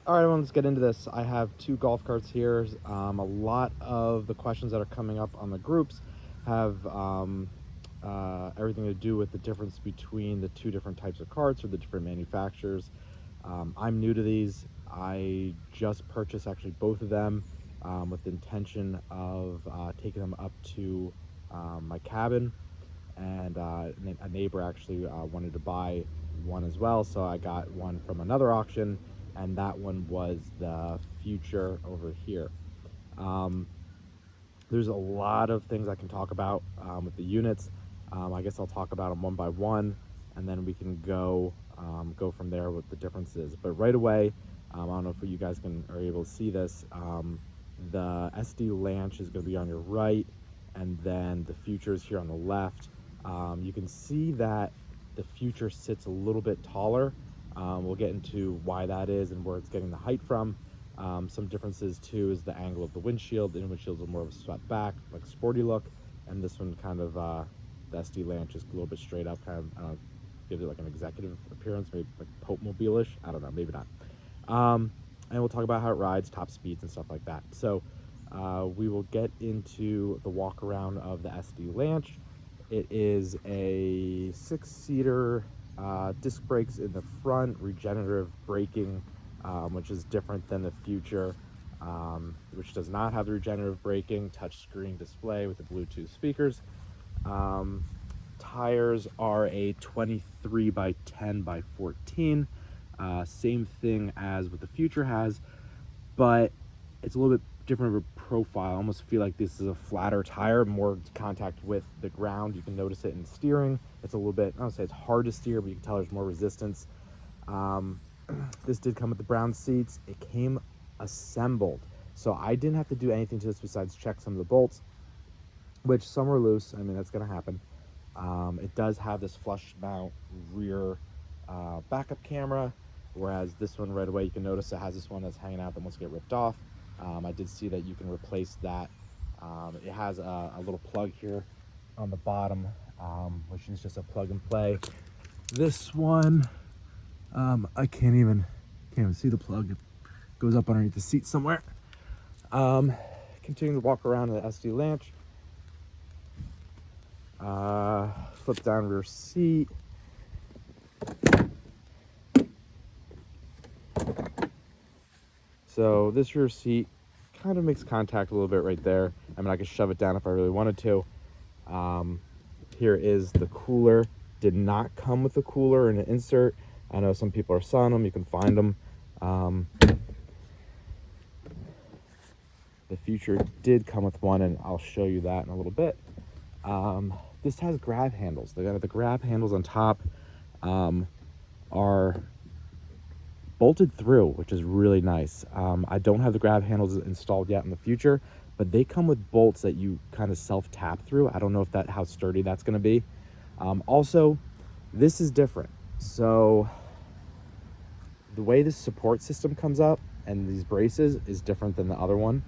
All right, everyone, let's get into this. I have two golf carts here. A lot of the questions that are coming up on the groups have everything to do with the difference between the two different types of carts or the different manufacturers. I'm new to these. I just purchased actually both of them with the intention of taking them up to my cabin, and a neighbor actually wanted to buy one as well, so I got one from another auction, and that one was the Future over here. Um, there's a lot of things I can talk about with the units. I guess I'll talk about them one by one, and then we can go from there with the differences. But right away, I don't know if you guys are able to see this. The SDLanch is going to be on your right, and then the Future is here on the left. You can see that the Future sits a little bit taller. We'll get into why that is and where it's getting the height from. Some differences too is the angle of the windshield. The windshields are more of a swept back, like sporty look, and this one kind of the SDLanch is a little bit straight up, kind of, I don't know, gives it like an executive appearance, maybe like Pope Mobile-ish. I don't know, maybe not. And we'll talk about how it rides, top speeds, and stuff like that. So we will get into the walk around of the SDLanch. It is a 6-seater, disc brakes in the front, regenerative braking, which is different than the Future, which does not have the regenerative braking, touchscreen display with the Bluetooth speakers. Tires are a 23 by 10 by 14. Same thing as what the Future has, but it's a little bit different of a profile. I almost feel like this is a flatter tire, more contact with the ground. You can notice it in steering. It's a little bit, I don't say it's hard to steer, but you can tell there's more resistance. This did come with the brown seats. It came assembled, so I didn't have to do anything to this besides check some of the bolts, which some are loose. I mean, that's going to happen. It does have this flush mount rear backup camera, whereas this one right away you can notice it has this one that's hanging out that wants to get ripped off. I did see that you can replace that. It has a little plug here on the bottom, which is just a plug and play. This one, I can't even see the plug. It goes up underneath the seat somewhere. Continuing to walk around the SDLanch. Flip down rear seat. So this rear seat kind of makes contact a little bit right there. I mean, I could shove it down if I really wanted to. Here is the cooler. Did not come with a cooler and an insert. I know some people are selling them. You can find them. The Future did come with one, and I'll show you that in a little bit. This has grab handles. The grab handles on top are bolted through, which is really nice. I don't have the grab handles installed yet in the Future, but they come with bolts that you kind of self-tap through. I don't know if how sturdy that's going to be. Also, this is different. So the way this support system comes up and these braces is different than the other one.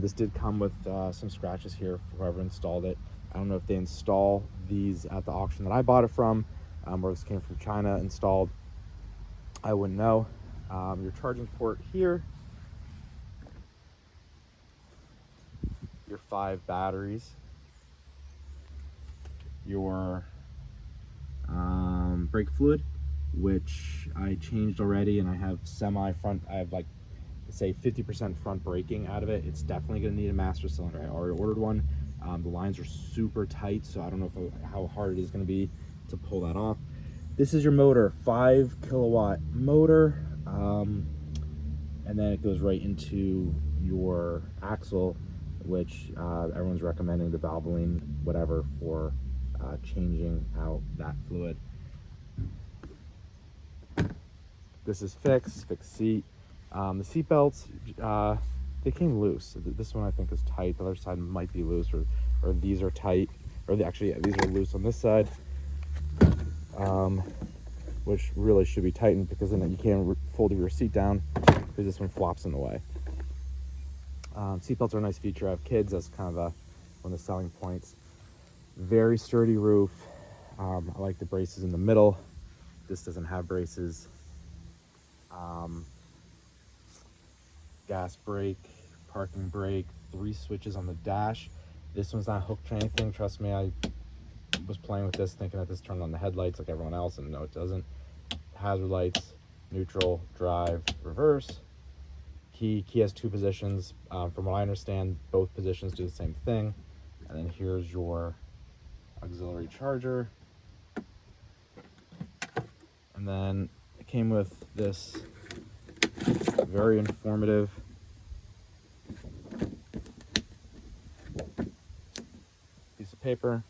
This did come with some scratches here for whoever installed it. I don't know if they install these at the auction that I bought it from, or this came from China installed. I wouldn't know. Your charging port here, your 5 batteries, your brake fluid, which I changed already, and I have I have like, say 50% front braking out of it. It's definitely going to need a master cylinder. I already ordered one. The lines are super tight, so I don't know how hard it is going to be to pull that off. This is your motor, 5 kilowatt motor, and then it goes right into your axle, which everyone's recommending the Valvoline whatever for changing out that fluid. This is fixed seat. The seat belts, they came loose. This one I think is tight. The other side might be loose, or these are tight, or actually these are loose on this side, which really should be tightened, because then you can't fold your seat down because this one flops in the way. Seat belts are a nice feature. I have kids. That's kind of one of the selling points. Very sturdy roof. I like the braces in the middle. This doesn't have braces. gas brake, parking brake, 3 switches on the dash. This one's not hooked to anything. Trust me, I was playing with this thinking that this turned on the headlights like everyone else, and no, it doesn't. Hazard lights, neutral, drive, reverse. Key has 2 positions. From what I understand, both positions do the same thing. And then here's your auxiliary charger. And then it came with this very informative piece of paper,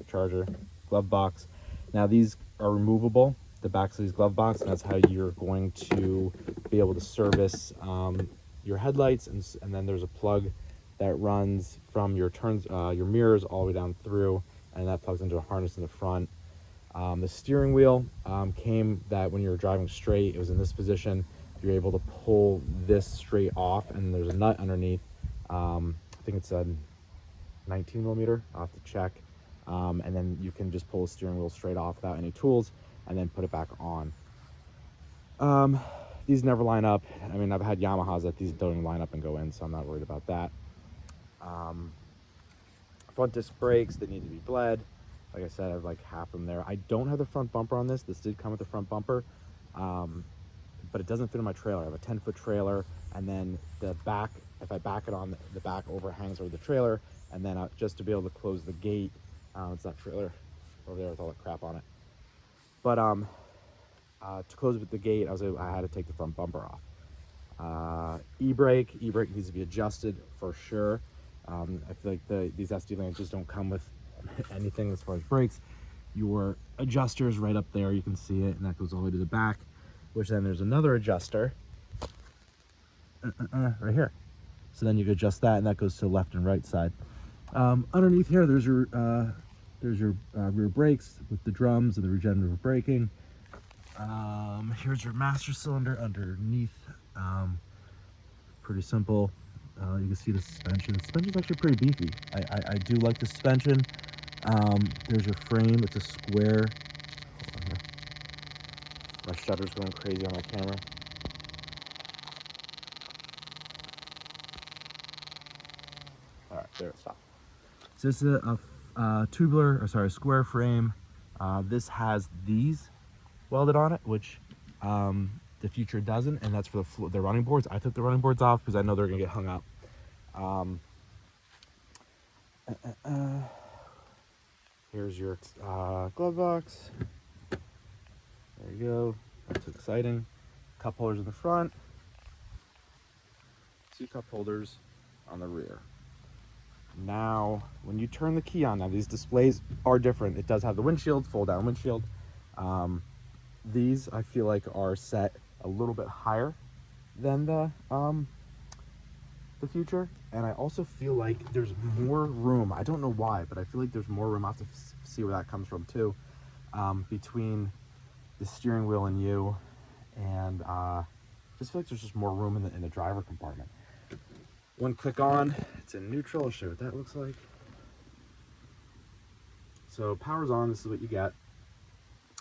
charger, glove box. Now these are removable, the backs of these glove box, and that's how you're going to be able to service your headlights. And then there's a plug that runs from your your mirrors all the way down through, and that plugs into a harness in the front. The steering wheel came that when you're driving straight, it was in this position. You're able to pull this straight off, and there's a nut underneath. I think it's a 19 millimeter. I'll have to check. And then you can just pull the steering wheel straight off without any tools, and then put it back on. These never line up. I mean, I've had Yamahas that these don't even line up and go in, so I'm not worried about that. Front disc brakes, they need to be bled. Like I said, I have like half of them there. I don't have the front bumper on this. This did come with the front bumper, but it doesn't fit in my trailer. I have a 10-foot trailer, and then the back, if I back it on, the back overhangs over the trailer, and then just to be able to close the gate, it's that trailer over there with all the crap on it. But to close with the gate, I had to take the front bumper off. E-brake needs to be adjusted for sure. I feel like these SDLanch just don't come with anything as far as brakes. Your adjuster's right up there, you can see it, and that goes all the way to the back, which then there's another adjuster right here. So then you can adjust that, and that goes to the left and right side. Underneath here, there's your rear brakes with the drums and the regenerative braking. Here's your master cylinder underneath. Pretty simple. You can see the suspension. The suspension's actually pretty beefy. I do like the suspension. There's your frame. It's a square. My shutter's going crazy on my camera. All right, there it stopped. So this is a square frame. This has these welded on it, which the Future doesn't, and that's for the running boards. I took the running boards off because I know they're gonna get hung up. Here's your glove box. There you go. That's exciting. Cup holders in the front. 2 cup holders on the rear. Now, when you turn the key on, now these displays are different. It does have the windshield, fold down windshield. These I feel like are set a little bit higher than the Future, and I also feel like there's more room. I don't know why, but I feel like there's more room. I have to see where that comes from too, between the steering wheel and you, and just feel like there's just more room in the driver compartment. One click on, it's in neutral. I'll show you what that looks like. So power's on. This is what you get.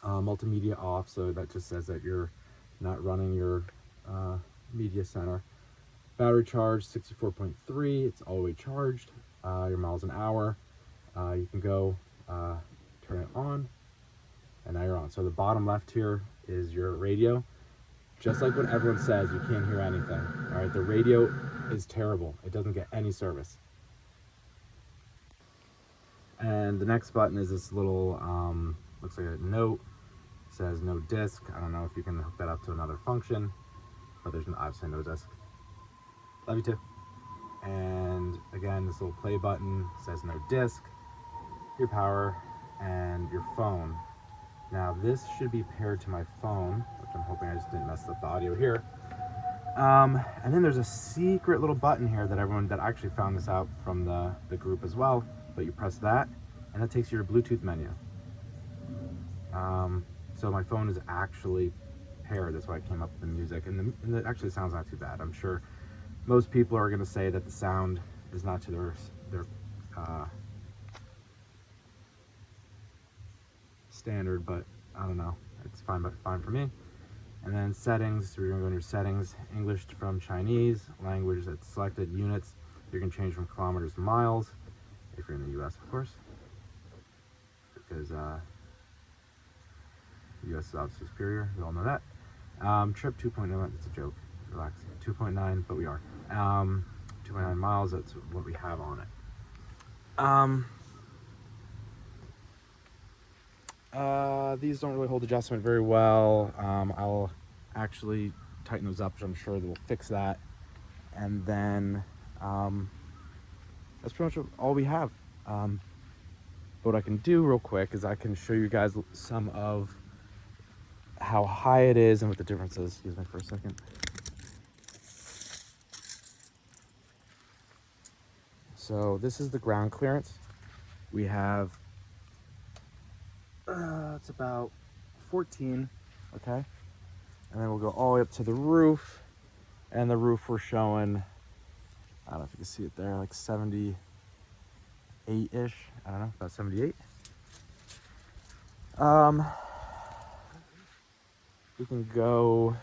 Multimedia off, so that just says that you're not running your media center. Battery charge 64.3. It's all the way charged. Your miles an hour. You can go turn it on, and now you're on. So the bottom left here is your radio. Just like what everyone says, you can't hear anything. All right, the radio is terrible. It doesn't get any service. And the next button is this little looks like a note. It says no disc. I don't know if you can hook that up to another function, but there's obviously no disc. Love you too. And again, this little play button says no disc, your power, and your phone. Now this should be paired to my phone, which I'm hoping I just didn't mess up the audio here. And then there's a secret little button here that I actually found this out from the group as well, but you press that, and that takes you to your Bluetooth menu. So my phone is actually paired. That's why I came up with the music, and it actually sounds not too bad. I'm sure most people are going to say that the sound is not to their standard, but I don't know. It's fine for me. And then settings, so we're gonna go under settings, English from Chinese, language that's selected, units, you can change from kilometers to miles, if you're in the US, of course, because US is obviously superior, you all know that. Trip 2.9, it's a joke, relax, 2.9, but we are. 2.9 miles, that's what we have on it. These don't really hold adjustment very well. I'll actually tighten those up, which I'm sure we'll fix that. And then that's pretty much all we have. But what I can do real quick is I can show you guys some of how high it is and what the difference is. Excuse me for a second. So this is the ground clearance. We have, it's about 14, okay? And then we'll go all the way up to the roof. And the roof we're showing, I don't know if you can see it there, like 78-ish. I don't know, about 78. We can go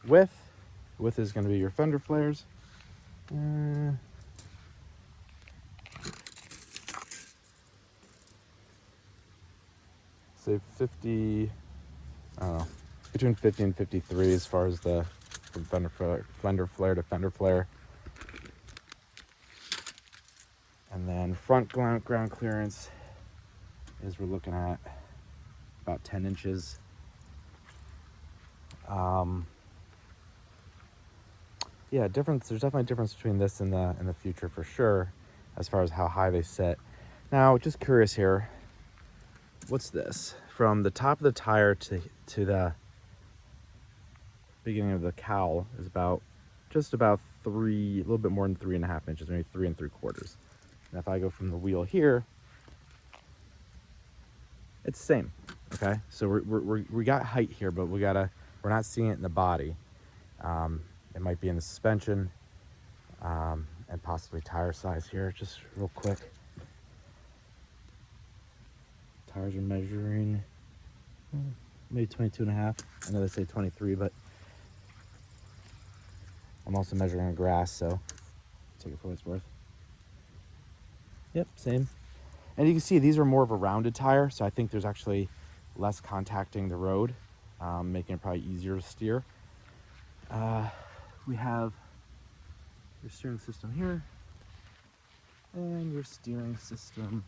width. Width is going to be your fender flares. Say 50, I don't know, between 50 and 53 as far as the from fender flare to fender flare. And then front ground clearance is we're looking at about 10 inches. Yeah, difference. There's definitely a difference between this and the Future for sure, as far as how high they sit. Now, just curious here, what's this? From the top of the tire to the beginning of the cowl is just about a little bit more than 3.5 inches, maybe 3 3/4. And if I go from the wheel here, it's the same. Okay, so we got height here, but we're not seeing it in the body. It might be in the suspension, and possibly tire size here. Just real quick, tires are measuring maybe 22.5. I know they say 23, but I'm also measuring on grass, so take it for what it's worth. Yep, same. And you can see these are more of a rounded tire, so I think there's actually less contacting the road, making it probably easier to steer. We have your steering system here and your steering system